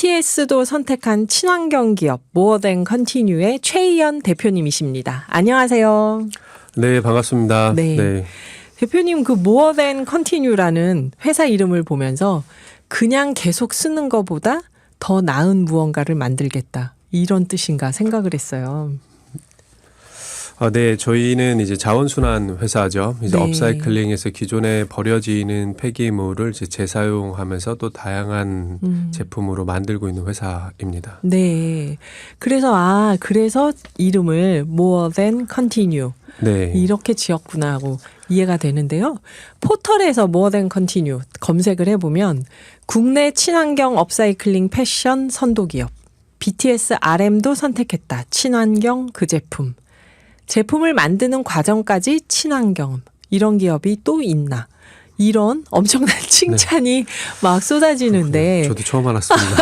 BTS도 선택한 친환경 기업 More Than Continue의 최희연 대표님이십니다. 안녕하세요. 네, 반갑습니다. 네. 대표님 그 More Than Continue라는 회사 이름을 보면서 그냥 계속 쓰는 것보다 더 나은 무언가를 만들겠다. 이런 뜻인가 생각을 했어요. 네, 저희는 이제 자원순환 회사죠. 이제 네. 업사이클링에서 기존에 버려지는 폐기물을 이제 재사용하면서 또 다양한 제품으로 만들고 있는 회사입니다. 네. 그래서 이름을 More Than Continue 네. 이렇게 지었구나 하고 이해가 되는데요. 포털에서 More Than Continue 검색을 해보면 국내 친환경 업사이클링 패션 선도기업 BTS RM도 선택했다. 친환경 그 제품. 제품을 만드는 과정까지 친환경. 이런 기업이 또 있나. 이런 엄청난 칭찬이 막 쏟아지는데. 저도 처음 알았습니다.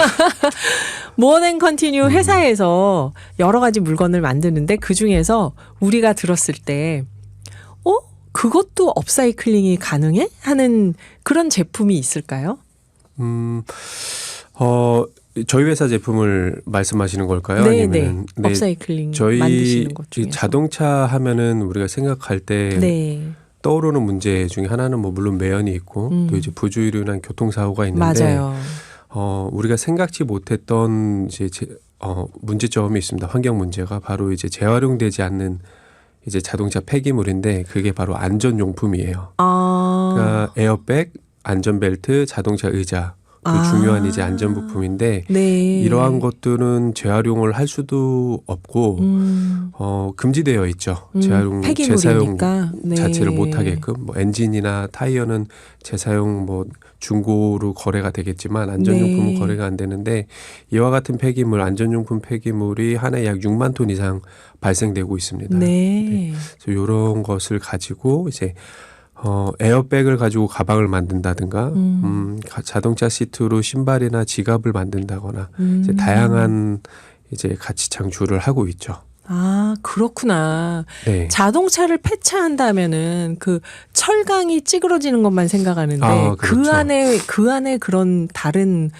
More Than Continue 회사에서 여러 가지 물건을 만드는데 그중에서 우리가 들었을 때 그것도 업사이클링이 가능해? 하는 그런 제품이 있을까요? 저희 회사 제품을 말씀하시는 걸까요? 네, 아니면 네. 업사이클링 저희 만드시는 것 중에서. 자동차 하면은 우리가 생각할 때 네. 떠오르는 문제 중에 하나는 뭐 물론 매연이 있고 또 이제 부주의로 인한 교통사고가 있는데 맞아요. 우리가 생각지 못했던 이제 문제점이 있습니다. 환경 문제가 바로 이제 재활용되지 않는 이제 자동차 폐기물인데 그게 바로 안전용품이에요. 그러니까 에어백, 안전벨트, 자동차 의자 그 중요한 이제 안전부품인데 네. 이러한 것들은 재활용을 할 수도 없고 금지되어 있죠. 재활용, 재사용 네. 자체를 못하게끔 뭐 엔진이나 타이어는 재사용 뭐 중고로 거래가 되겠지만 안전용품은 네. 거래가 안 되는데 이와 같은 폐기물, 안전용품 폐기물이 한 해 약 6만 톤 이상 발생되고 있습니다. 네. 그래서 이런 것을 가지고 이제 에어백을 가지고 가방을 만든다든가, 자동차 시트로 신발이나 지갑을 만든다거나, 이제 다양한 이제 가치 창출을 하고 있죠. 아, 그렇구나. 네. 자동차를 폐차한다면은 그 철강이 찌그러지는 것만 생각하는데 그렇죠. 그 안에 그런 다른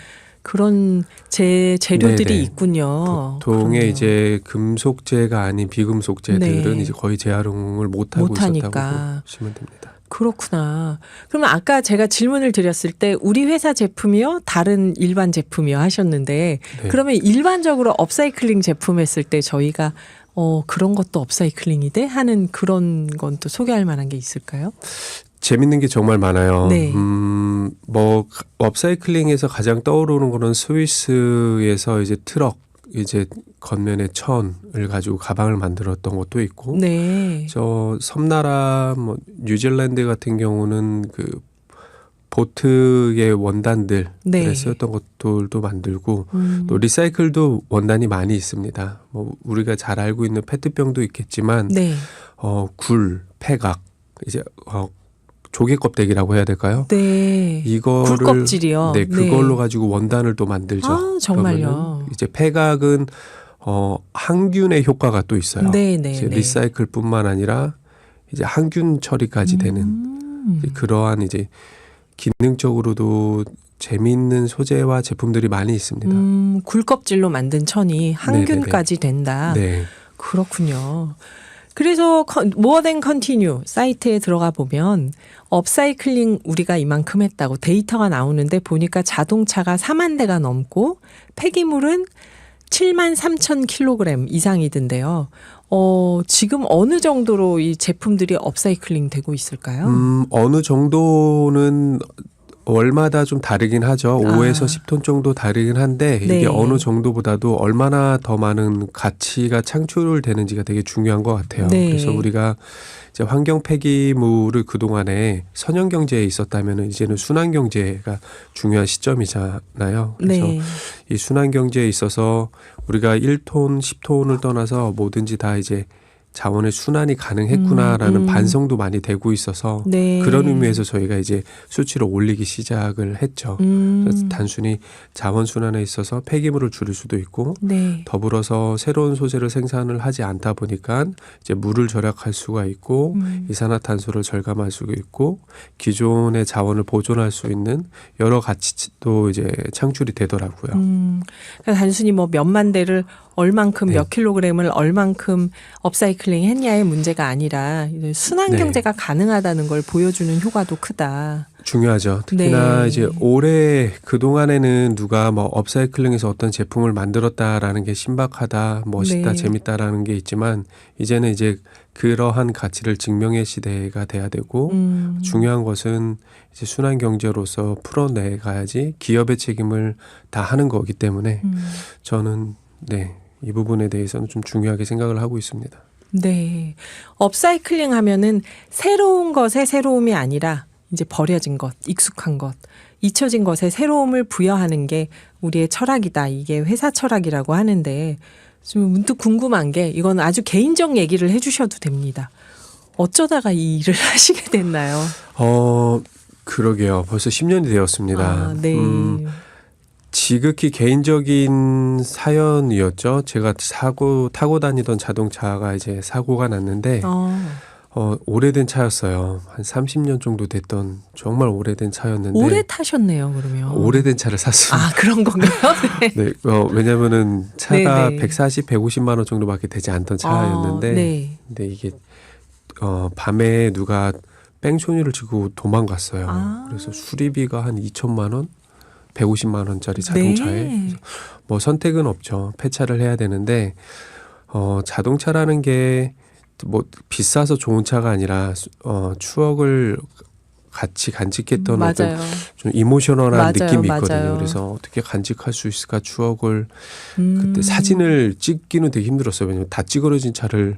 그런 재료들이 네네. 있군요. 보통의 그러네요. 이제 금속재가 아닌 비금속재들은 네. 이제 거의 재활용을 못하고 못하니까. 있었다고 보시면 됩니다. 그렇구나. 그러면 아까 제가 질문을 드렸을 때 우리 회사 제품이요? 다른 일반 제품이요? 하셨는데 네. 그러면 일반적으로 업사이클링 제품 했을 때 저희가 그런 것도 업사이클링이 돼? 하는 그런 건 또 소개할 만한 게 있을까요? 재밌는 게 정말 많아요. 네. 뭐 업사이클링에서 가장 떠오르는 거는 스위스에서 이제 트럭 이제 겉면에 천을 가지고 가방을 만들었던 것도 있고, 네. 저 섬나라 뭐 뉴질랜드 같은 경우는 그 보트의 원단들 네. 쓰였던 것들도 만들고 또 리사이클도 원단이 많이 있습니다. 뭐 우리가 잘 알고 있는 페트병도 있겠지만 네. 굴, 폐각 이제 조개 껍데기라고 해야 될까요? 네. 이거를 굴껍질이요. 네, 그걸로 가지고 원단을 또 만들죠. 아, 정말요? 그러면은 이제 폐각은 항균의 효과가 또 있어요. 네, 네, 이제 네. 리사이클뿐만 아니라 이제 항균 처리까지 되는 이제 그러한 이제 기능적으로도 재미있는 소재와 제품들이 많이 있습니다. 굴껍질로 만든 천이 항균까지 된다. 네. 그렇군요. 그래서 More Than Continue 사이트에 들어가 보면 업사이클링 우리가 이만큼 했다고 데이터가 나오는데 보니까 자동차가 4만 대가 넘고 폐기물은 7만 3천 킬로그램 이상이던데요. 지금 어느 정도로 이 제품들이 업사이클링 되고 있을까요? 어느 정도는 월마다 좀 다르긴 하죠. 5에서 10톤 정도 다르긴 한데 네. 이게 어느 정도보다도 얼마나 더 많은 가치가 창출되는지가 되게 중요한 것 같아요. 네. 그래서 우리가 이제 환경 폐기물을 그동안에 선형 경제에 있었다면 이제는 순환 경제가 중요한 시점이잖아요. 그래서 네. 이 순환 경제에 있어서 우리가 1톤, 10톤을 떠나서 뭐든지 다 이제 자원의 순환이 가능했구나라는 반성도 많이 되고 있어서 네. 그런 의미에서 저희가 이제 수치를 올리기 시작을 했죠. 그래서 단순히 자원 순환에 있어서 폐기물을 줄일 수도 있고 네. 더불어서 새로운 소재를 생산을 하지 않다 보니까 이제 물을 절약할 수가 있고 이산화탄소를 절감할 수가 있고 기존의 자원을 보존할 수 있는 여러 가치도 이제 창출이 되더라고요. 그러니까 단순히 뭐 몇만 대를 얼만큼 네. 몇 킬로그램을 얼만큼 업사이클링 했냐의 문제가 아니라 순환 네. 경제가 가능하다는 걸 보여주는 효과도 크다. 중요하죠. 특히나 네. 이제 올해 그동안에는 누가 뭐 업사이클링에서 어떤 제품을 만들었다라는 게 신박하다, 멋있다, 네. 재밌다라는 게 있지만 이제는 이제 그러한 가치를 증명의 시대가 돼야 되고 중요한 것은 이제 순환 경제로서 풀어내가야지 기업의 책임을 다 하는 거기 때문에 저는 네, 이 부분에 대해서는 좀 중요하게 생각을 하고 있습니다. 네. 업사이클링 하면은 새로운 것의 새로움이 아니라 이제 버려진 것, 익숙한 것, 잊혀진 것에 새로움을 부여하는 게 우리의 철학이다. 이게 회사 철학이라고 하는데 좀 문득 궁금한 게 이건 아주 개인적 얘기를 해주셔도 됩니다. 어쩌다가 이 일을 하시게 됐나요? 그러게요. 벌써 10년이 되었습니다. 아, 네. 지극히 개인적인 사연이었죠. 제가 타고 다니던 자동차가 이제 사고가 났는데 오래된 차였어요. 한 30년 정도 됐던 정말 오래된 차였는데 오래 타셨네요, 그러면. 오래된 차를 샀습니다. 아, 그런 건가요? 네. 네, 왜냐면은 차가 네네. 140, 150만 원 정도밖에 되지 않던 차였는데 네. 근데 이게 밤에 누가 뺑소니를 치고 도망갔어요. 아. 그래서 수리비가 한 2천만 원? 150만 원짜리 자동차에 네. 뭐 선택은 없죠. 폐차를 해야 되는데 자동차라는 게 뭐 비싸서 좋은 차가 아니라 추억을 같이 간직했던 어떤 맞아요. 좀 이모셔널한 맞아요, 느낌이 있거든요. 맞아요. 그래서 어떻게 간직할 수 있을까 추억을 그때 사진을 찍기는 되게 힘들었어요. 왜냐면 다 찌그러진 차를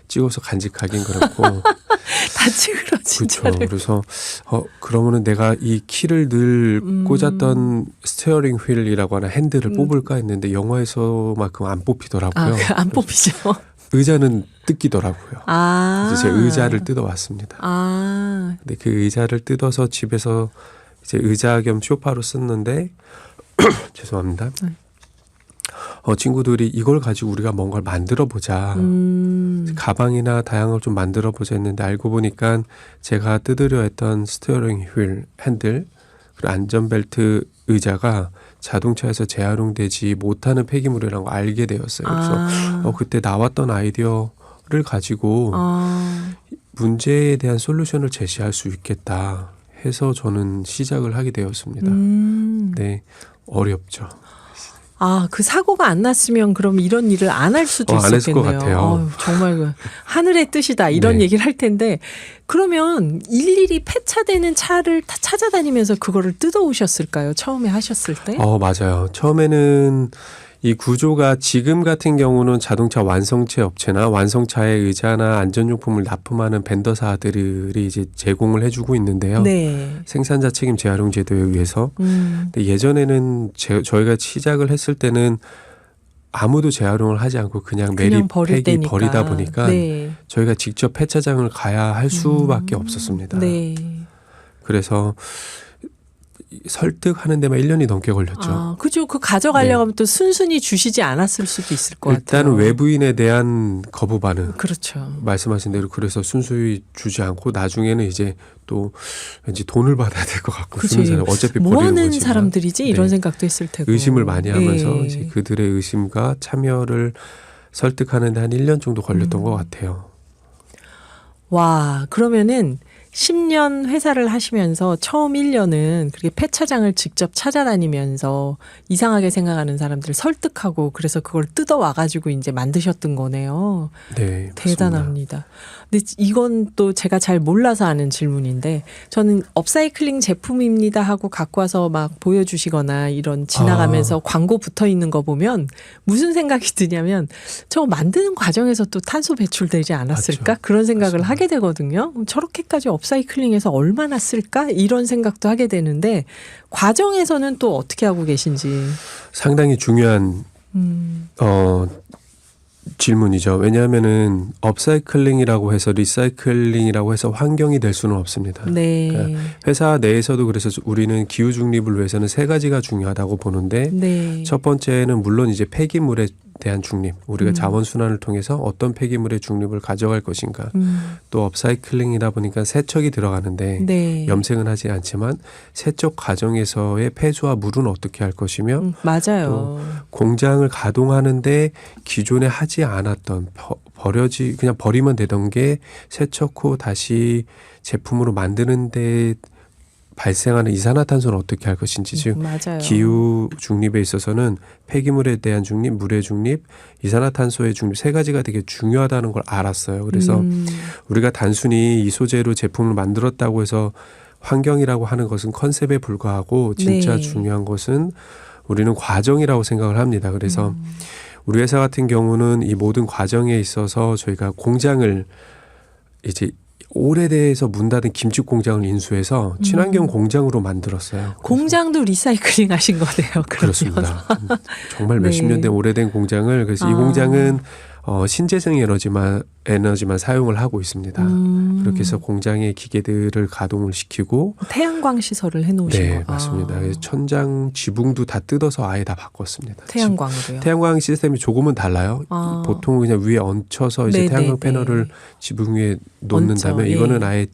찍어서 간직하긴 그렇고 다 찌그러진 그렇죠. 차를. 그래서 그러면은 내가 이 키를 늘 꽂았던 스티어링 휠이라고 하는 핸들을 뽑을까 했는데 영화에서만큼 안 뽑히더라고요. 안 뽑히죠. 의자는 뜯기더라고요. 아. 그래서 제 의자를 뜯어왔습니다. 아. 근데 그 의자를 뜯어서 집에서 이제 의자 겸 소파로 썼는데 죄송합니다. 친구들이 이걸 가지고 우리가 뭔가를 만들어 보자. 가방이나 다양한 걸 좀 만들어 보자 했는데 알고 보니까 제가 뜯으려 했던 스티어링 휠 핸들 그리고 안전벨트 의자가 자동차에서 재활용되지 못하는 폐기물이라는 걸 알게 되었어요. 그래서 그때 나왔던 아이디어를 가지고 문제에 대한 솔루션을 제시할 수 있겠다 해서 저는 시작을 하게 되었습니다. 네, 어렵죠. 아, 그 사고가 안 났으면 그럼 이런 일을 안 할 수도 안 했을 것 있었겠네요. 같아요. 정말 그 하늘의 뜻이다 이런 네. 얘기를 할 텐데 그러면 일일이 폐차되는 차를 다 찾아다니면서 그거를 뜯어오셨을까요? 처음에 하셨을 때? 맞아요. 처음에는 이 구조가 지금 같은 경우는 자동차 완성체 업체나 완성차의 의자나 안전용품을 납품하는 벤더사들이 이제 제공을 해주고 있는데요. 네. 생산자 책임 재활용 제도에 의해서. 근데 예전에는 저희가 시작을 했을 때는 아무도 재활용을 하지 않고 그냥 매립 폐기 버리다 보니까 네. 저희가 직접 폐차장을 가야 할 수밖에 없었습니다. 네. 그래서 설득하는 데만 1년이 넘게 걸렸죠. 그죠. 그 가져가려고 하면 또 순순히 주시지 않았을 수도 있을 것 같아요. 일단은 외부인에 대한 거부 반응. 그렇죠. 말씀하신 대로 그래서 순수히 주지 않고 나중에는 이제 또 왠지 돈을 받아야 될 것 같고 주는 사람 어차피 뭐 버리는 하는 거지만. 사람들이지 이런 네. 생각도 했을 테고. 의심을 많이 하면서 네. 이제 그들의 의심과 참여를 설득하는 데 한 1년 정도 걸렸던 것 같아요. 와, 그러면은 10년 회사를 하시면서 처음 1년은 그렇게 폐차장을 직접 찾아다니면서 이상하게 생각하는 사람들을 설득하고 그래서 그걸 뜯어와가지고 이제 만드셨던 거네요. 네, 대단합니다. 근데 이건 또 제가 잘 몰라서 하는 질문인데 저는 업사이클링 제품입니다 하고 갖고 와서 막 보여주시거나 이런 지나가면서 광고 붙어 있는 거 보면 무슨 생각이 드냐면 저거 만드는 과정에서 또 탄소 배출되지 않았을까? 맞죠. 그런 생각을 맞습니다. 하게 되거든요. 저렇게까지 업사이클링해서 얼마나 쓸까? 이런 생각도 하게 되는데 과정에서는 또 어떻게 하고 계신지. 상당히 중요한 질문이죠. 왜냐하면은 업사이클링이라고 해서 리사이클링이라고 해서 환경이 될 수는 없습니다. 네. 그러니까 회사 내에서도 그래서 우리는 기후 중립을 위해서는 세 가지가 중요하다고 보는데 네. 첫 번째는 물론 이제 폐기물에 대한 중립, 우리가 자원 순환을 통해서 어떤 폐기물의 중립을 가져갈 것인가. 또 업사이클링이다 보니까 세척이 들어가는데 네. 염색은 하지 않지만 세척 과정에서의 폐수와 물은 어떻게 할 것이며 맞아요. 공장을 가동하는데 기존에 하지 않았던 그냥 버리면 되던 게 세척 후 다시 제품으로 만드는데 발생하는 이산화탄소는 어떻게 할 것인지, 즉 맞아요. 기후 중립에 있어서는 폐기물에 대한 중립, 물의 중립, 이산화탄소의 중립 세 가지가 되게 중요하다는 걸 알았어요. 그래서 우리가 단순히 이 소재로 제품을 만들었다고 해서 환경이라고 하는 것은 컨셉에 불과하고 진짜 네. 중요한 것은 우리는 과정이라고 생각을 합니다. 그래서 우리 회사 같은 경우는 이 모든 과정에 있어서 저희가 공장을 이제 오래돼서 문 닫은 김치 공장을 인수해서 친환경 공장으로 만들었어요. 공장도 리사이클링 하신 거네요. 그러면. 그렇습니다. 정말 몇십 네. 년 된 오래된 공장을 그래서 이 공장은 신재생 에너지만 사용을 하고 있습니다. 그렇게 해서 공장의 기계들을 가동을 시키고 태양광 시설을 해놓으신 네, 거. 맞습니다. 그래서 천장 지붕도 다 뜯어서 아예 다 바꿨습니다. 태양광으로요. 태양광 시스템이 조금은 달라요. 보통 그냥 위에 얹혀서 이제 네, 태양광 네, 패널을 네. 지붕 위에 놓는다면 얹혀, 이거는 예. 아예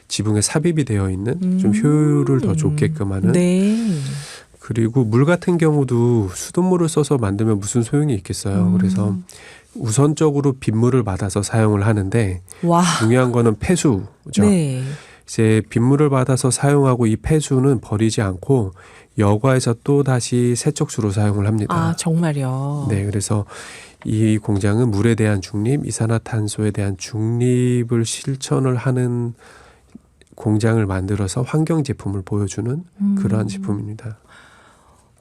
지붕에 삽입이 되어 있는 좀 효율을 더 좋게끔 하는. 네. 그리고 물 같은 경우도 수돗물을 써서 만들면 무슨 소용이 있겠어요. 그래서 우선적으로 빗물을 받아서 사용을 하는데 와. 중요한 거는 폐수죠. 네. 이제 빗물을 받아서 사용하고 이 폐수는 버리지 않고 여과해서 또 다시 세척수로 사용을 합니다. 아, 정말요. 네, 그래서 이 공장은 물에 대한 중립, 이산화탄소에 대한 중립을 실천을 하는 공장을 만들어서 환경 제품을 보여주는 그러한 제품입니다.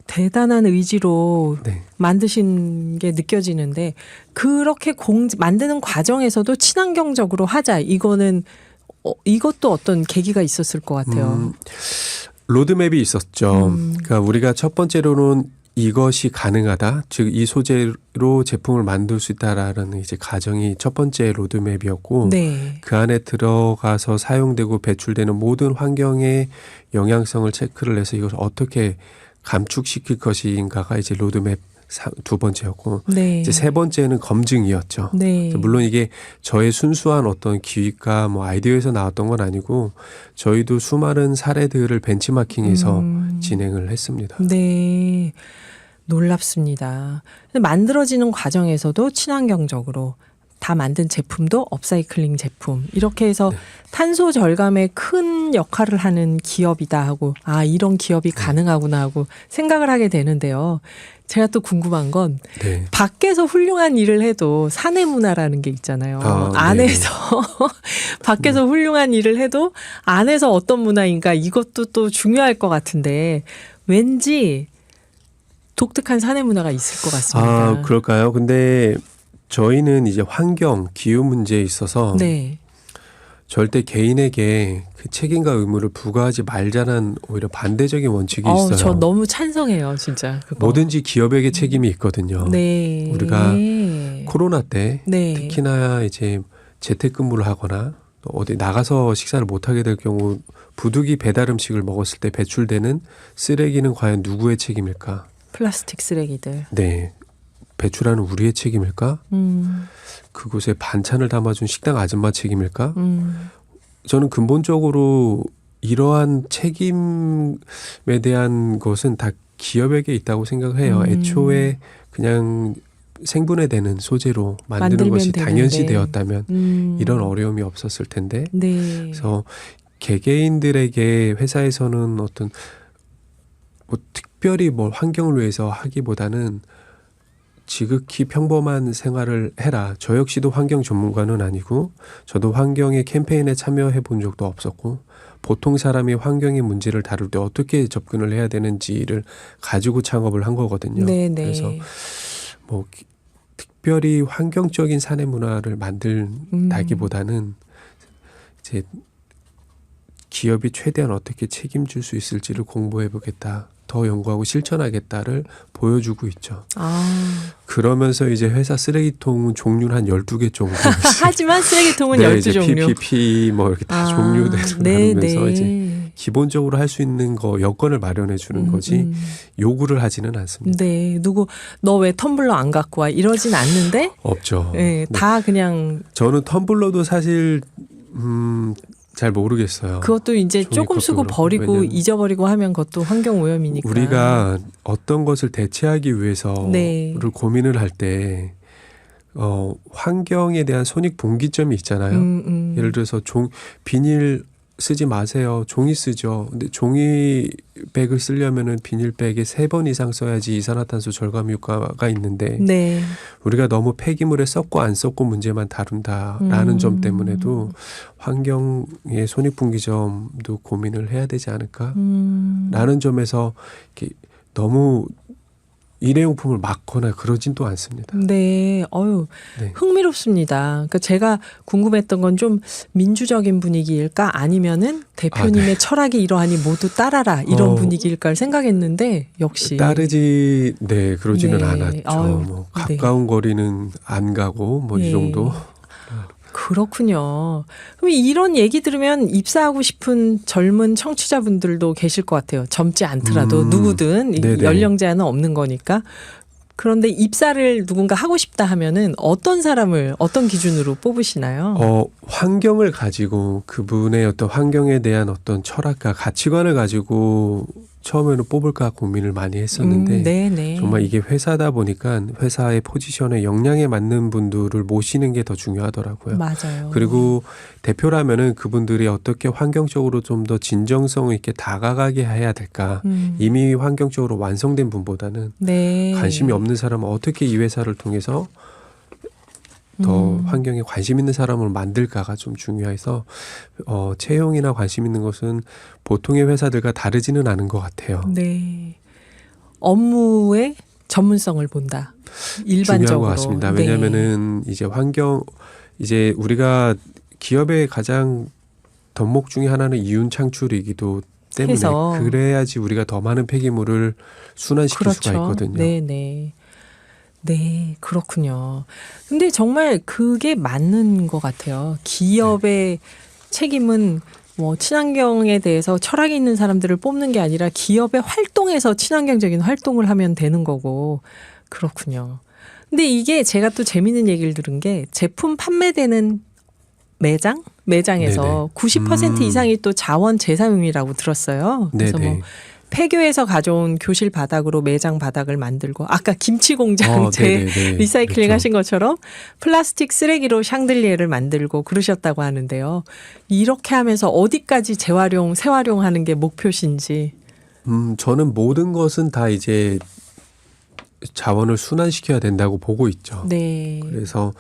대단한 의지로 네. 만드신 게 느껴지는데 그렇게 만드는 과정에서도 친환경적으로 하자. 이것도 어떤 계기가 있었을 것 같아요. 로드맵이 있었죠. 그러니까 우리가 첫 번째로는 이것이 가능하다. 즉 이 소재로 제품을 만들 수 있다라는 이제 가정이 첫 번째 로드맵이었고 네. 그 안에 들어가서 사용되고 배출되는 모든 환경의 영향성을 체크를 해서 이것을 어떻게 감축시킬 것인가가 이제 로드맵 두 번째였고 네. 이제 세 번째는 검증이었죠. 네. 물론 이게 저의 순수한 어떤 기획과 뭐 아이디어에서 나왔던 건 아니고 저희도 수많은 사례들을 벤치마킹해서 진행을 했습니다. 네. 놀랍습니다. 근데 만들어지는 과정에서도 친환경적으로 다 만든 제품도 업사이클링 제품 이렇게 해서 네. 탄소 절감에 큰 역할을 하는 기업이다 하고 이런 기업이 가능하구나 하고 생각을 하게 되는데요. 제가 또 궁금한 건 네. 밖에서 훌륭한 일을 해도 사내 문화라는 게 있잖아요. 안에서 밖에서 훌륭한 일을 해도 안에서 어떤 문화인가 이것도 또 중요할 것 같은데 왠지 독특한 사내 문화가 있을 것 같습니다. 그럴까요? 근데 저희는 이제 환경, 기후 문제에 있어서 네. 절대 개인에게 그 책임과 의무를 부과하지 말자는 오히려 반대적인 원칙이 있어요. 저 너무 찬성해요, 진짜. 그거. 뭐든지 기업에게 책임이 있거든요. 네. 우리가 코로나 때 네. 특히나 이제 재택근무를 하거나 또 어디 나가서 식사를 못 하게 될 경우 부득이 배달 음식을 먹었을 때 배출되는 쓰레기는 과연 누구의 책임일까? 플라스틱 쓰레기들. 네. 배출하는 우리의 책임일까? 그곳에 반찬을 담아준 식당 아줌마 책임일까? 저는 근본적으로 이러한 책임에 대한 것은 다 기업에게 있다고 생각을 해요. 애초에 그냥 생분해되는 소재로 만드는 것이 당연시 되었다면 이런 어려움이 없었을 텐데. 네. 그래서 개개인들에게 회사에서는 어떤 뭐 특별히 뭐 환경을 위해서 하기보다는 지극히 평범한 생활을 해라. 저 역시도 환경 전문가는 아니고 저도 환경의 캠페인에 참여해 본 적도 없었고 보통 사람이 환경의 문제를 다룰 때 어떻게 접근을 해야 되는지를 가지고 창업을 한 거거든요. 네네. 그래서 뭐 특별히 환경적인 사내 문화를 만들다기보다는 이제 기업이 최대한 어떻게 책임질 수 있을지를 공부해 보겠다. 더 연구하고 실천하겠다를 보여주고 있죠. 아. 그러면서 이제 회사 쓰레기통 종류는 한 12개 정도. 하지만 쓰레기통은 네, 12종류. PPP 뭐 이렇게 다 종류대로 나누면서 이제 기본적으로 할 수 있는 거 여건을 마련해 주는 거지 요구를 하지는 않습니다. 네, 누구 너 왜 텀블러 안 갖고 와 이러진 않는데. 없죠. 네, 다 그냥. 저는 텀블러도 사실 잘 모르겠어요. 그것도 이제 조금 쓰고 버리고 잊어버리고 하면 그것도 환경 오염이니까. 우리가 어떤 것을 대체하기 위해서를 네. 고민을 할 때 환경에 대한 손익분기점이 있잖아요. 예를 들어서 비닐 쓰지 마세요. 종이 쓰죠. 근데 종이백을 쓰려면은 비닐백에 3번 이상 써야지 이산화탄소 절감 효과가 있는데 네. 우리가 너무 폐기물에 썩고 안 썩고 문제만 다룬다라는 점 때문에도 환경의 손익분기점도 고민을 해야 되지 않을까? 라는 점에서 이렇게 너무 일회용품을 막거나 그러진 또 않습니다. 네, 네. 흥미롭습니다. 그러니까 제가 궁금했던 건 좀 민주적인 분위기일까 아니면은 대표님의 네. 철학이 이러하니 모두 따라라 이런 분위기일까 생각했는데 역시 그러지는 네. 않았죠. 뭐 가까운 거리는 안 가고 뭐 이 정도. 그렇군요. 그럼 이런 얘기 들으면 입사하고 싶은 젊은 청취자분들도 계실 것 같아요. 젊지 않더라도 누구든 네네. 연령 제한은 없는 거니까. 그런데 입사를 누군가 하고 싶다 하면은 어떤 사람을 어떤 기준으로 뽑으시나요? 환경을 가지고 그분의 어떤 환경에 대한 어떤 철학과 가치관을 가지고 처음에는 뽑을까 고민을 많이 했었는데 정말 이게 회사다 보니까 회사의 포지션에 역량에 맞는 분들을 모시는 게 더 중요하더라고요. 맞아요. 그리고 대표라면은 그분들이 어떻게 환경적으로 좀 더 진정성 있게 다가가게 해야 될까. 이미 환경적으로 완성된 분보다는 관심이 없는 사람은 어떻게 이 회사를 통해서 더 환경에 관심 있는 사람을 만들까가 좀 중요해서 채용이나 관심 있는 것은 보통의 회사들과 다르지는 않은 것 같아요. 네. 업무의 전문성을 본다. 일반적으로. 중요한 것 같습니다. 왜냐하면은 이제 우리가 기업의 가장 덕목 중에 하나는 이윤 창출이기도 때문에 그래야지 우리가 더 많은 폐기물을 순환시킬 수가 있거든요. 네, 그렇군요. 근데 정말 그게 맞는 것 같아요. 기업의 책임은 뭐 친환경에 대해서 철학이 있는 사람들을 뽑는 게 아니라 기업의 활동에서 친환경적인 활동을 하면 되는 거고. 그렇군요. 근데 이게 제가 또 재미있는 얘기를 들은 게 제품 판매되는 매장에서 90% 이상이 또 자원 재사용이라고 들었어요. 그래서 뭐 폐교에서 가져온 교실 바닥으로 매장 바닥을 만들고 아까 김치 공장 리사이클링 하신 것처럼 플라스틱 쓰레기로 샹들리에를 만들고 그러셨다고 하는데요. 이렇게 하면서 어디까지 재활용하는 게 목표신지. 저는 모든 것은 다 이제 자원을 순환시켜야 된다고 보고 있죠. 네. 그래서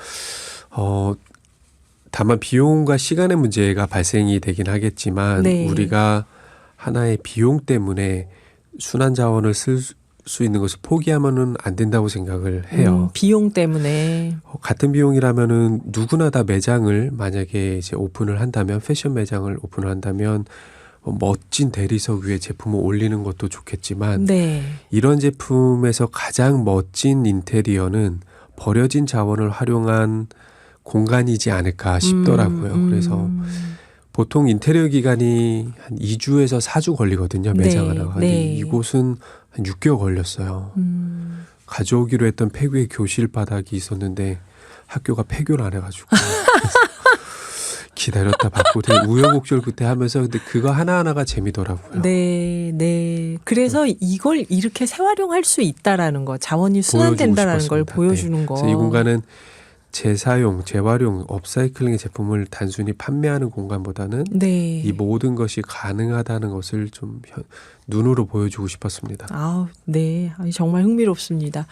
다만 비용과 시간의 문제가 발생이 되긴 하겠지만 우리가 하나의 비용 때문에 순환 자원을 쓸 수 있는 것을 포기하면은 안 된다고 생각을 해요. 비용 때문에. 같은 비용이라면은 누구나 다 매장을 만약에 이제 오픈을 한다면 패션 매장을 오픈을 한다면 멋진 대리석 위에 제품을 올리는 것도 좋겠지만 이런 제품에서 가장 멋진 인테리어는 버려진 자원을 활용한 공간이지 않을까 싶더라고요. 그래서 보통 인테리어 기간이 한 2주에서 4주 걸리거든요. 매장 하나가. 이곳은 한 6개월 걸렸어요. 가져오기로 했던 폐교의 교실 바닥이 있었는데 학교가 폐교를 안 해가지고 기다렸다 받고 되게 우여곡절 그때 하면서 근데 그거 하나하나가 재미더라고요. 네. 그래서 이걸 이렇게 재활용할 수 있다라는 거, 자원이 순환된다라는 걸 보여주는 거. 그래서 이 공간은 재사용, 재활용, 업사이클링의 제품을 단순히 판매하는 공간보다는 이 모든 것이 가능하다는 것을 좀 눈으로 보여주고 싶었습니다. 정말 흥미롭습니다.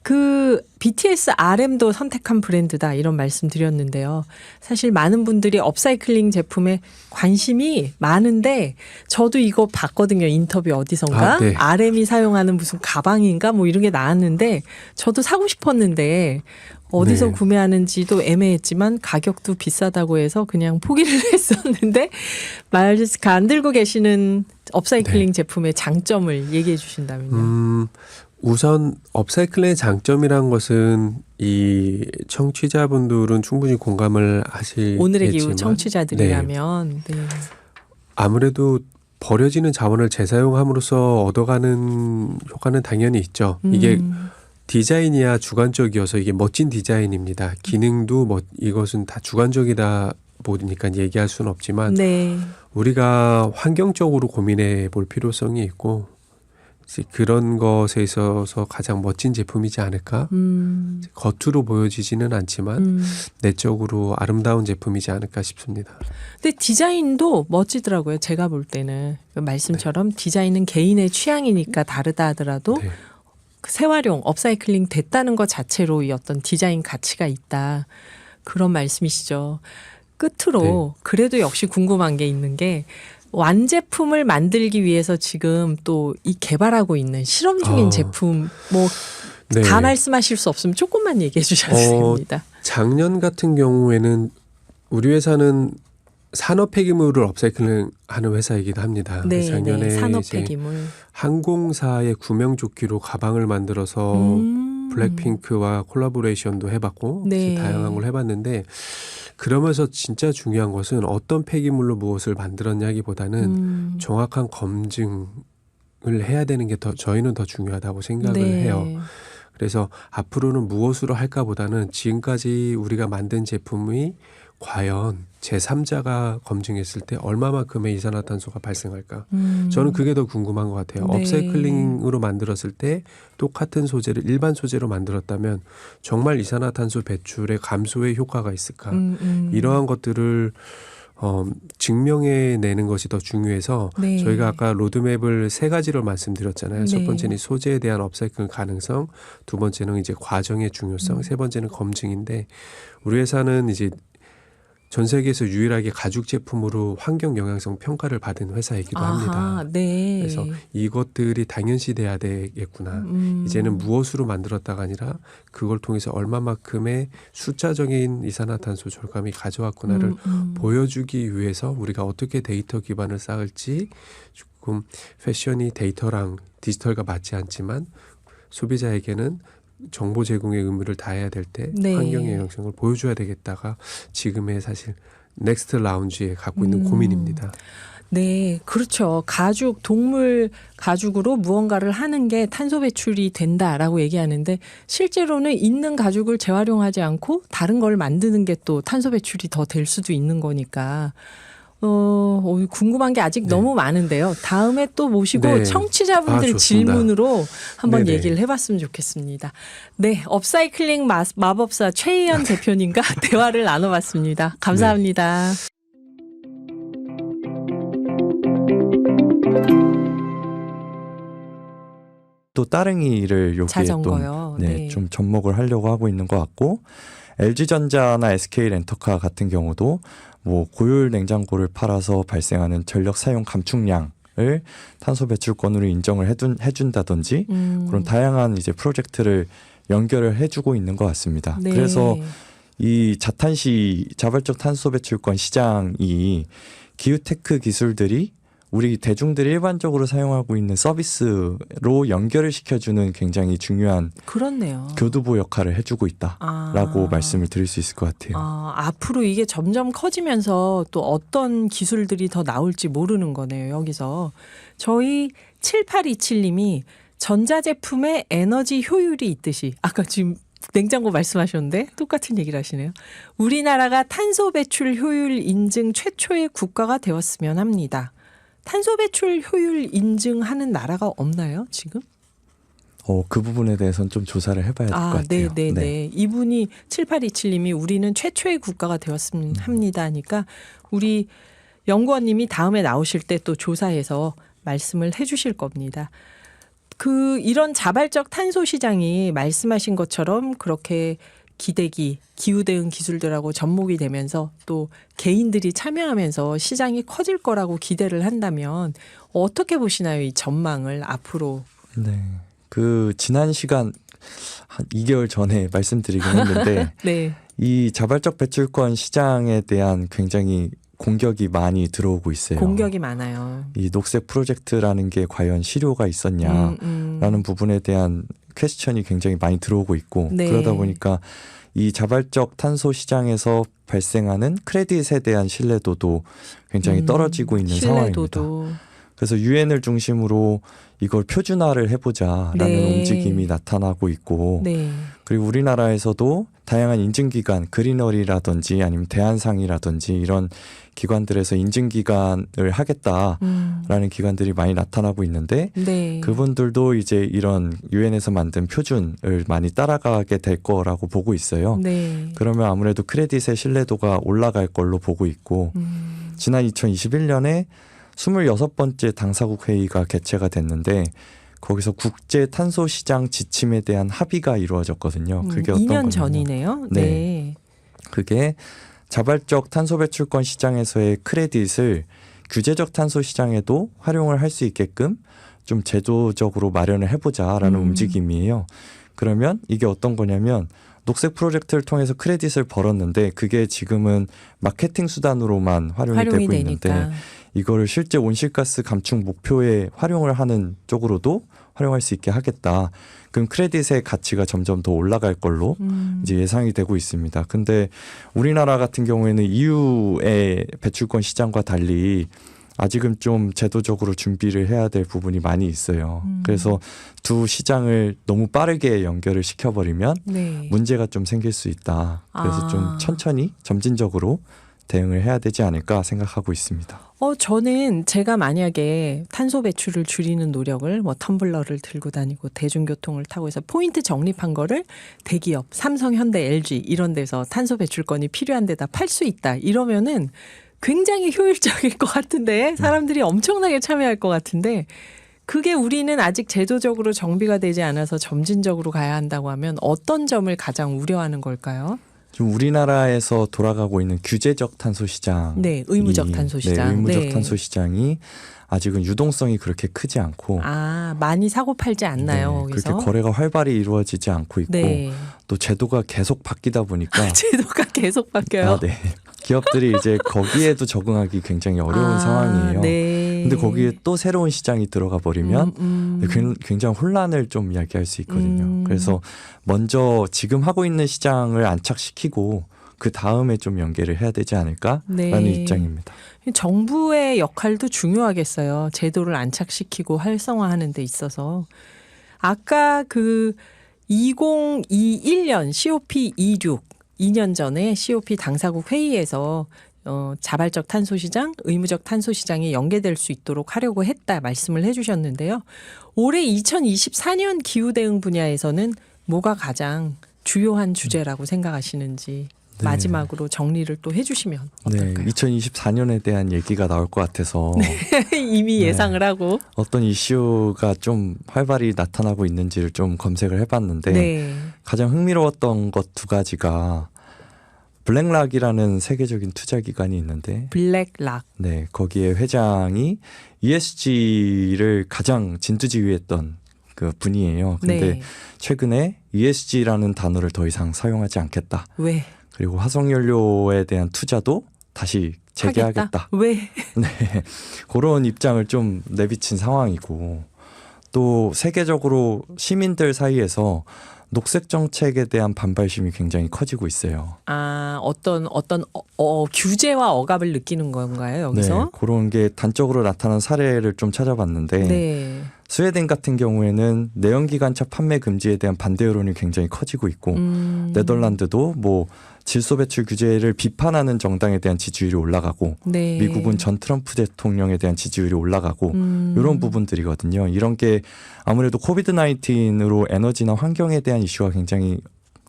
그 BTS RM도 선택한 브랜드다 이런 말씀 드렸는데요. 사실 많은 분들이 업사이클링 제품에 관심이 많은데 저도 이거 봤거든요. 인터뷰 어디선가. RM이 사용하는 무슨 가방인가 뭐 이런 게 나왔는데 저도 사고 싶었는데 어디서 구매하는지도 애매했지만 가격도 비싸다고 해서 그냥 포기를 했었는데 마스크 안 들고 계시는 업사이클링 제품의 장점을 얘기해 주신다면요. 우선 업사이클링의 장점이란 것은 이 청취자분들은 충분히 공감을 하시겠지만 오늘의 기후 청취자들이라면 네. 아무래도 버려지는 자원을 재사용함으로써 얻어가는 효과는 당연히 있죠. 이게 디자인이야 주관적이어서 이게 멋진 디자인입니다. 기능도 이것은 다 주관적이다 보니까 얘기할 수는 없지만 네. 우리가 환경적으로 고민해 볼 필요성이 있고 그런 것에 있어서 가장 멋진 제품이지 않을까? 겉으로 보여지지는 않지만 내적으로 아름다운 제품이지 않을까 싶습니다. 근데 디자인도 멋지더라고요. 제가 볼 때는 말씀처럼 디자인은 개인의 취향이니까 다르다 하더라도 네. 재활용, 업사이클링 됐다는 것 자체로 이 어떤 디자인 가치가 있다. 그런 말씀이시죠. 끝으로 그래도 역시 궁금한 게 있는 게 완제품을 만들기 위해서 지금 또 이 개발하고 있는 실험 중인 제품 다 말씀하실 수 없으면 조금만 얘기해 주셨습니다. 작년 같은 경우에는 우리 회사는 산업 폐기물을 업사이클링하는 회사이기도 합니다. 네, 작년에 산업 이제 폐기물. 항공사의 구명조끼로 가방을 만들어서 블랙핑크와 콜라보레이션도 해봤고 네. 다양한 걸 해봤는데 그러면서 진짜 중요한 것은 어떤 폐기물로 무엇을 만들었냐기보다는 정확한 검증을 해야 되는 게 저희는 더 중요하다고 생각을 해요. 그래서 앞으로는 무엇으로 할까보다는 지금까지 우리가 만든 제품이 과연 제3자가 검증했을 때 얼마만큼의 이산화탄소가 발생할까? 저는 그게 더 궁금한 것 같아요. 네. 업사이클링으로 만들었을 때 똑같은 소재를 일반 소재로 만들었다면 정말 이산화탄소 배출의 감소에 효과가 있을까? 이러한 것들을 증명해내는 것이 더 중요해서 네. 저희가 아까 로드맵을 3가지로 말씀드렸잖아요. 네. 첫 번째는 소재에 대한 업사이클 가능성, 두 번째는 이제 과정의 중요성, 세 번째는 검증인데 우리 회사는 이제 전 세계에서 유일하게 가죽 제품으로 환경 영향성 평가를 받은 회사이기도 합니다. 네. 그래서 이것들이 당연시돼야 되겠구나. 이제는 무엇으로 만들었다가 아니라 그걸 통해서 얼마만큼의 숫자적인 이산화탄소 절감이 가져왔구나를 보여주기 위해서 우리가 어떻게 데이터 기반을 쌓을지 조금 패션이 데이터랑 디지털과 맞지 않지만 소비자에게는 정보 제공의 의무를 다해야 될 때 네. 환경의 영향성을 보여줘야 되겠다가 지금의 사실 넥스트 라운지에 갖고 있는 고민입니다. 네, 그렇죠. 가죽, 동물 가죽으로 무언가를 하는 게 탄소 배출이 된다라고 얘기하는데 실제로는 있는 가죽을 재활용하지 않고 다른 걸 만드는 게 또 탄소 배출이 더 될 수도 있는 거니까. 궁금한 게 아직 너무 많은데요. 다음에 또 모시고 청취자분들 질문으로 한번 얘기를 해봤으면 좋겠습니다. 네, 업사이클링 마법사 최희연 대표님과 대화를 나눠봤습니다. 감사합니다. 또 따릉이를 여기에 자전거요. 또 좀 접목을 하려고 하고 있는 것 같고 LG전자나 SK렌터카 같은 경우도 뭐 고효율 냉장고를 팔아서 발생하는 전력 사용 감축량을 탄소 배출권으로 인정을 해준다든지 그런 다양한 이제 프로젝트를 연결을 해주고 있는 것 같습니다. 네. 그래서 이 자발적 탄소 배출권 시장이 기후테크 기술들이 우리 대중들이 일반적으로 사용하고 있는 서비스로 연결을 시켜주는 굉장히 중요한 그렇네요. 교두보 역할을 해주고 있다라고 말씀을 드릴 수 있을 것 같아요. 앞으로 이게 점점 커지면서 또 어떤 기술들이 더 나올지 모르는 거네요. 여기서 저희 7827님이 전자제품에 에너지 효율이 있듯이 아까 지금 냉장고 말씀하셨는데 똑같은 얘기를 하시네요. 우리나라가 탄소 배출 효율 인증 최초의 국가가 되었으면 합니다. 탄소 배출 효율 인증하는 나라가 없나요, 지금? 그 부분에 대해서는 좀 조사를 해봐야 될 것 같아요. 네. 이분이 7827님이 우리는 최초의 국가가 되었으면 합니다 하니까 우리 연구원님이 다음에 나오실 때 또 조사해서 말씀을 해주실 겁니다. 이런 자발적 탄소 시장이 말씀하신 것처럼 그렇게 기대기, 기후대응 기술들하고 접목이 되면서 또 개인들이 참여하면서 시장이 커질 거라고 기대를 한다면 어떻게 보시나요? 이 전망을 앞으로. 네. 지난 시간 한 2개월 전에 말씀드리긴 했는데 네. 이 자발적 배출권 시장에 대한 굉장히 공격이 많이 들어오고 있어요. 공격이 많아요. 이 녹색 프로젝트라는 게 과연 실효가 있었냐라는 부분에 대한 퀘스천이 굉장히 많이 들어오고 있고 네. 그러다 보니까 이 자발적 탄소 시장에서 발생하는 크레딧에 대한 신뢰도도 굉장히 떨어지고 있는 상황입니다. 그래서 유엔을 중심으로 이걸 표준화를 해보자라는 네. 움직임이 나타나고 있고 네. 그리고 우리나라에서도 다양한 인증기관, 그린어리라든지 아니면 대한상이라든지 이런 기관들에서 인증기관을 하겠다라는 기관들이 많이 나타나고 있는데 네. 그분들도 이제 이런 유엔에서 만든 표준을 많이 따라가게 될 거라고 보고 있어요. 네. 그러면 아무래도 크레딧의 신뢰도가 올라갈 걸로 보고 있고 지난 2021년에 26번째 당사국 회의가 개최가 됐는데 거기서 국제 탄소 시장 지침에 대한 합의가 이루어졌거든요. 그게 어떤 2년 거냐면 전이네요. 네. 네. 그게 자발적 탄소 배출권 시장에서의 크레딧을 규제적 탄소 시장에도 활용을 할 수 있게끔 좀 제도적으로 마련을 해보자라는 움직임이에요. 그러면 이게 어떤 거냐면 녹색 프로젝트를 통해서 크레딧을 벌었는데 그게 지금은 마케팅 수단으로만 활용이 되고 있는데 이거를 실제 온실가스 감축 목표에 활용을 하는 쪽으로도 활용할 수 있게 하겠다. 그럼 크레딧의 가치가 점점 더 올라갈 걸로 이제 예상이 되고 있습니다. 근데 우리나라 같은 경우에는 EU의 배출권 시장과 달리 아직은 좀 제도적으로 준비를 해야 될 부분이 많이 있어요. 그래서 두 시장을 너무 빠르게 연결을 시켜버리면 네. 문제가 좀 생길 수 있다. 그래서 좀 천천히 점진적으로 대응을 해야 되지 않을까 생각하고 있습니다. 저는 제가 만약에 탄소 배출을 줄이는 노력을 뭐 텀블러를 들고 다니고 대중교통을 타고 해서 포인트 적립한 거를 대기업, 삼성, 현대, LG 이런 데서 탄소 배출권이 필요한 데다 팔 수 있다. 이러면은 굉장히 효율적일 것 같은데 사람들이 엄청나게 참여할 것 같은데 그게 우리는 아직 제도적으로 정비가 되지 않아서 점진적으로 가야 한다고 하면 어떤 점을 가장 우려하는 걸까요? 지금 우리나라에서 돌아가고 있는 규제적 탄소 시장, 네, 의무적 탄소 시장. 네, 의무적 네. 탄소 시장이 아직은 유동성이 그렇게 크지 않고 많이 사고 팔지 않나요? 네, 거기서? 그렇게 거래가 활발히 이루어지지 않고 있고 네. 또 제도가 계속 바뀌다 보니까 제도가 계속 바뀌어요. 네. 기업들이 이제 거기에도 적응하기 굉장히 어려운 상황이에요. 네. 근데 거기에 또 새로운 시장이 들어가 버리면 굉장히 혼란을 좀 이야기할 수 있거든요. 그래서 먼저 지금 하고 있는 시장을 안착시키고 그 다음에 좀 연계를 해야 되지 않을까라는 네. 입장입니다. 정부의 역할도 중요하겠어요. 제도를 안착시키고 활성화하는 데 있어서. 아까 그 2021년 COP26 2년 전에 COP 당사국 회의에서 자발적 탄소시장, 의무적 탄소시장이 연계될 수 있도록 하려고 했다 말씀을 해주셨는데요. 올해 2024년 기후대응 분야에서는 뭐가 가장 주요한 주제라고 생각하시는지 네. 마지막으로 정리를 또 해주시면 어떨까요? 네, 2024년에 대한 얘기가 나올 것 같아서 이미 예상을 하고. 어떤 이슈가 좀 활발히 나타나고 있는지를 좀 검색을 해봤는데 네. 가장 흥미로웠던 것 두 가지가 블랙락이라는 세계적인 투자 기관이 있는데 블랙락. 네, 거기에 회장이 ESG를 가장 진두지휘했던 그 분이에요. 근데 네. 최근에 ESG라는 단어를 더 이상 사용하지 않겠다. 왜? 그리고 화석연료에 대한 투자도 다시 재개하겠다. 하겠다? 왜? 네, 그런 입장을 좀 내비친 상황이고 또 세계적으로 시민들 사이에서 녹색 정책에 대한 반발심이 굉장히 커지고 있어요. 어떤 규제와 억압을 느끼는 건가요, 여기서? 네, 그런 게 단적으로 나타난 사례를 좀 찾아봤는데 네. 스웨덴 같은 경우에는 내연기관차 판매 금지에 대한 반대 여론이 굉장히 커지고 있고 네덜란드도 뭐 질소 배출 규제를 비판하는 정당에 대한 지지율이 올라가고 네. 미국은 전 트럼프 대통령에 대한 지지율이 올라가고 이런 부분들이거든요. 이런 게 아무래도 코비드 19으로 에너지나 환경에 대한 이슈가 굉장히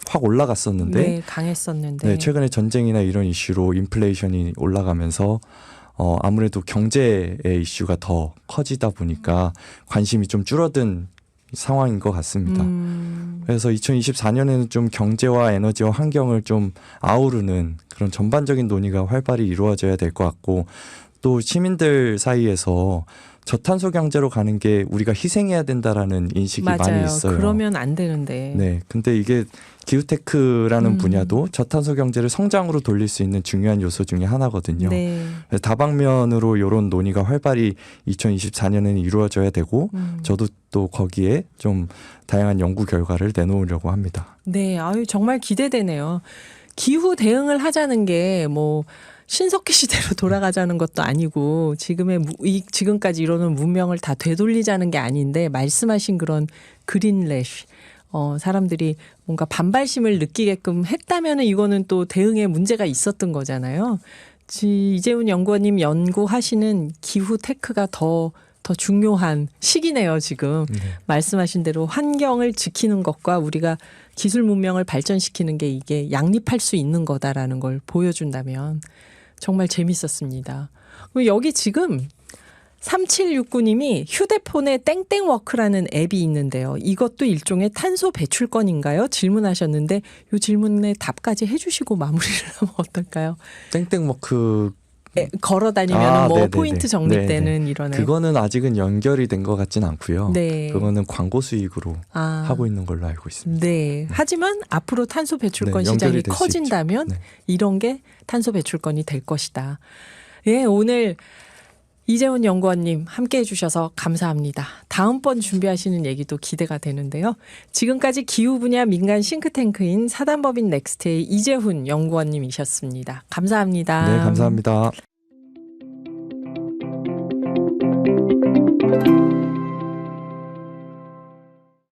확 올라갔었는데 네, 강했었는데. 네, 최근에 전쟁이나 이런 이슈로 인플레이션이 올라가면서 아무래도 경제의 이슈가 더 커지다 보니까 관심이 좀 줄어든 상황인 것 같습니다. 그래서 2024년에는 좀 경제와 에너지와 환경을 좀 아우르는 그런 전반적인 논의가 활발히 이루어져야 될 것 같고 또 시민들 사이에서 저탄소 경제로 가는 게 우리가 희생해야 된다라는 인식이 많이 맞아요. 있어요. 그러면 안 되는데. 네, 근데 이게 기후테크라는 분야도 저탄소 경제를 성장으로 돌릴 수 있는 중요한 요소 중에 하나거든요. 네. 다방면으로 이런 논의가 활발히 2024년에는 이루어져야 되고 저도 또 거기에 좀 다양한 연구 결과를 내놓으려고 합니다. 네, 아유 정말 기대되네요. 기후 대응을 하자는 게 뭐 신석기 시대로 돌아가자는 것도 아니고 지금까지 이루어진 문명을 다 되돌리자는 게 아닌데 말씀하신 그런 그린래쉬 사람들이 뭔가 반발심을 느끼게끔 했다면은 이거는 또 대응에 문제가 있었던 거잖아요. 이재훈 연구원님 연구하시는 기후 테크가 더 중요한 시기네요, 지금. 네. 말씀하신 대로 환경을 지키는 것과 우리가 기술 문명을 발전시키는 게 이게 양립할 수 있는 거다라는 걸 보여준다면 정말 재밌었습니다. 그리고 여기 지금 3769님이 휴대폰에 땡땡워크라는 앱이 있는데요. 이것도 일종의 탄소 배출권인가요? 질문하셨는데 이 질문에 답까지 해주시고 마무리를 하면 어떨까요? 땡땡워크 걸어 다니면 뭐 네네네. 포인트 적립되는 네네. 이런 앱. 그거는 아직은 연결이 된 것 같진 않고요. 네. 그거는 광고 수익으로 하고 있는 걸로 알고 있습니다. 네. 하지만 앞으로 탄소 배출권 네, 시장이 연결이 될수 커진다면 있죠. 네. 이런 게 탄소 배출권이 될 것이다. 예, 오늘 이재훈 연구원님 함께 해주셔서 감사합니다. 다음번 준비하시는 얘기도 기대가 되는데요. 지금까지 기후 분야 민간 싱크탱크인 사단법인 넥스트의 이재훈 연구원님이셨습니다. 감사합니다. 네, 감사합니다.